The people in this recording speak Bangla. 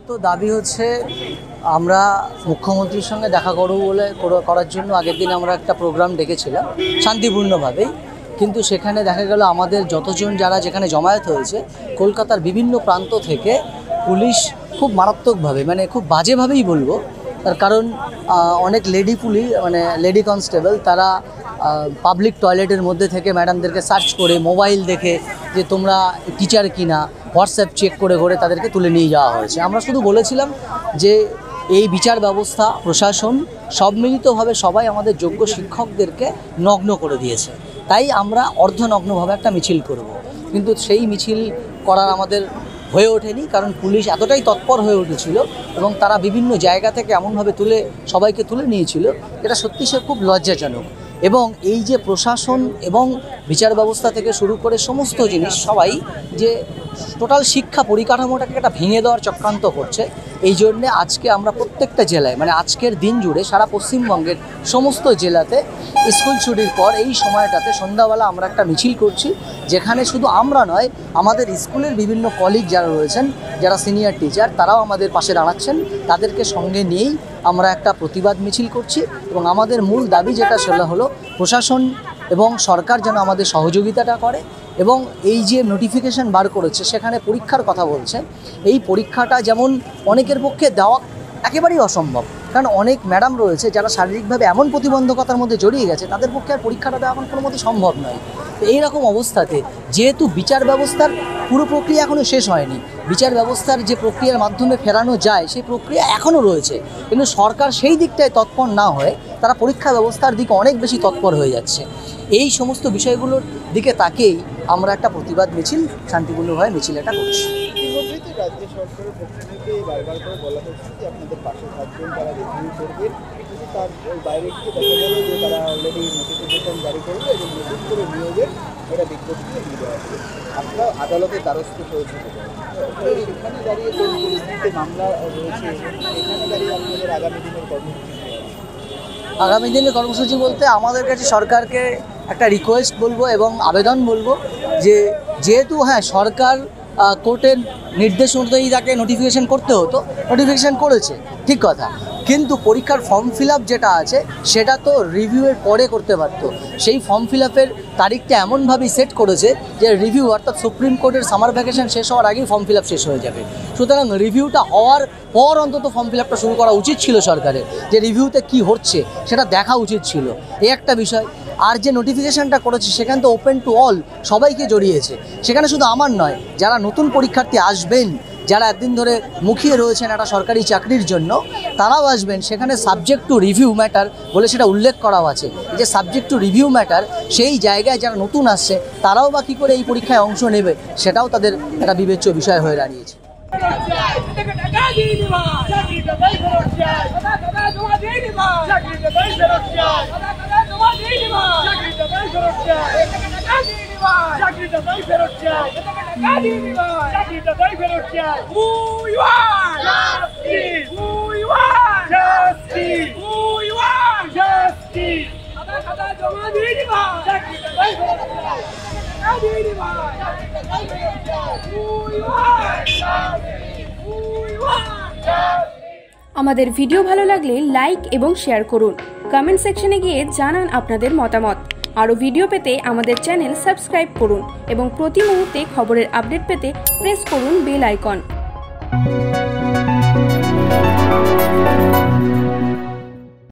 তো দাবি হচ্ছে আমরা মুখ্যমন্ত্রীর সঙ্গে দেখা করব বলে করার জন্য আগের দিন আমরা একটা প্রোগ্রাম ডেকেছিলাম শান্তিপূর্ণভাবেই, কিন্তু সেখানে দেখা গেল আমাদের যতজন যারা যেখানে জমায়েত হয়েছে কলকাতার বিভিন্ন প্রান্ত থেকে পুলিশ খুব মারাত্মকভাবে মানে খুব বাজেভাবেই বলবো, তার কারণ অনেক লেডি পুলিশ মানে লেডি কনস্টেবল তারা পাবলিক টয়লেটের মধ্যে থেকে ম্যাডামদেরকে সার্চ করে মোবাইল দেখে যে তোমরা টিচার কিনা হোয়াটসঅ্যাপ চেক করে করে তাদেরকে তুলে নিয়ে যাওয়া হয়েছে। আমরা শুধু বলেছিলাম যে এই বিচার ব্যবস্থা প্রশাসন সব মিলিতভাবে সবাই আমাদের যোগ্য শিক্ষকদেরকে নগ্ন করে দিয়েছে, তাই আমরা অর্ধনগ্নভাবে একটা মিছিল করব, কিন্তু সেই মিছিল করার আমাদের হয়ে ওঠেনি, কারণ পুলিশ এতটাই তৎপর হয়ে উঠেছিল এবং তারা বিভিন্ন জায়গা থেকে এমনভাবে সবাইকে তুলে নিয়েছিল এটা সত্যি সে খুব লজ্জাজনক। এবং এই যে প্রশাসন এবং বিচার ব্যবস্থা থেকে শুরু করে সমস্ত জিনিস সবাই যে টোটাল শিক্ষা পরিকাঠামোটাকে একটা ভেঙে দেওয়ার চক্রান্ত করছে, এই জন্যে আজকে আমরা প্রত্যেকটা জেলায় মানে আজকের দিন জুড়ে সারা পশ্চিমবঙ্গের সমস্ত জেলাতে স্কুল ছুটির পর এই সময়টাতে সন্ধ্যাবেলা আমরা একটা মিছিল করছি, যেখানে শুধু আমরা নয় আমাদের স্কুলের বিভিন্ন কলিগ যারা রয়েছেন যারা সিনিয়র টিচার তারাও আমাদের পাশে দাঁড়াচ্ছেন, তাদেরকে সঙ্গে নিয়েই আমরা একটা প্রতিবাদ মিছিল করছি। এবং আমাদের মূল দাবি যেটা সেটা হলো প্রশাসন এবং সরকার যেন আমাদের সহযোগিতাটা করে এবং এই যে নোটিফিকেশন বার করেছে সেখানে পরীক্ষার কথা বলছে, এই পরীক্ষাটা যেমন অনেকের পক্ষে দেওয়া একেবারেই অসম্ভব, কারণ অনেক ম্যাডাম রয়েছে যারা শারীরিকভাবে এমন প্রতিবন্ধকতার মধ্যে জড়িয়ে গেছে তাদের পক্ষে আর পরীক্ষাটা দেওয়া এখন কোনো মতে সম্ভব নয়। তো এইরকম অবস্থাতে যেহেতু বিচার ব্যবস্থার পুরো প্রক্রিয়া এখনও শেষ হয়নি, বিচার ব্যবস্থার যে প্রক্রিয়ার মাধ্যমে ফেরানো যায় সেই প্রক্রিয়া এখনও রয়েছে, কিন্তু সরকার সেই দিকটায় তৎপর না হয়ে তারা পরীক্ষা ব্যবস্থার দিকে অনেক বেশি তৎপর হয়ে যাচ্ছে। এই সমস্ত বিষয়গুলোর দিকে তাকেই আমরা একটা প্রতিবাদ মিছিল শান্তিপূর্ণভাবে মিছিল এটা করছি। রাজ্য সরকারের পক্ষ থেকে বারবার করে বলা হচ্ছে যে আপনাদের পাশে থাকবেন, তারা রিভিউ করবেন, কিন্তু তার বাইরে গিয়ে দেখা গেল যে তারা অলরেডি নোটিফিকেশন জারি করবে এবং নতুন করে নিয়োগের এটা বিজ্ঞপ্তি দিয়ে দেওয়া হবে। আপনারা আদালতের দ্বারস্থ হয়েছে সেখানে দাঁড়িয়ে কোন পরিস্থিতিতে মামলা রয়েছে, এখানে দাঁড়িয়ে আপনাদের আগামী দিনের কর্মসূচি আগামী দিনের কর্মসূচি বলতে আমাদের কাছে সরকারকে একটা রিকোয়েস্ট বলবো এবং আবেদন বলবো যে যেহেতু হ্যাঁ সরকার কোর্টের নির্দেশ অনুযায়ী তাকে নোটিফিকেশন করতে হতো, নোটিফিকেশন করেছে ঠিক কথা, কিন্তু পরীক্ষার ফর্ম ফিল আপ যেটা আছে সেটা তো রিভিউয়ের পরে করতে পারতো। সেই ফর্ম ফিল আপের তারিখটা এমনভাবেই সেট করেছে যে রিভিউ অর্থাৎ সুপ্রিম কোর্টের সামার ভ্যাকেশন শেষ হওয়ার আগেই ফর্ম ফিল আপ শেষ হয়ে যাবে, সুতরাং রিভিউটা হওয়ার পর অন্তত ফর্ম ফিল আপটা শুরু করা উচিত ছিল সরকারের, যে রিভিউতে কি হচ্ছে সেটা দেখা উচিত ছিল, এই একটা বিষয়। আর যে নোটিফিকেশানটা করেছে সেখানে তো ওপেন টু অল, সবাইকে জড়িয়েছে, সেখানে শুধু আমার নয় যারা নতুন পরীক্ষার্থী আসবেন, যারা একদিন ধরে মুখিয়ে রয়েছেন একটা সরকারি চাকরির জন্য তারাও আসবেন, সেখানে সাবজেক্ট টু রিভিউ ম্যাটার বলে সেটা উল্লেখ করাও আছে, যে সাবজেক্ট টু রিভিউ ম্যাটার সেই জায়গায় যারা নতুন আসছে তারাও বা কী করে এই পরীক্ষায় অংশ নেবে সেটাও তাদের একটা বিবেচ্য বিষয় হয়ে দাঁড়িয়েছে। আমাদের ভিডিও ভালো লাগলে লাইক এবং শেয়ার করুন, কমেন্ট সেকশনে গিয়ে জানান আপনাদের মতামত। আরও ভিডিও পেতে আমাদের চ্যানেল সাবস্ক্রাইব করুন এবং প্রতি মুহূর্তে খবরের আপডেট পেতে প্রেস করুন বেল আইকন।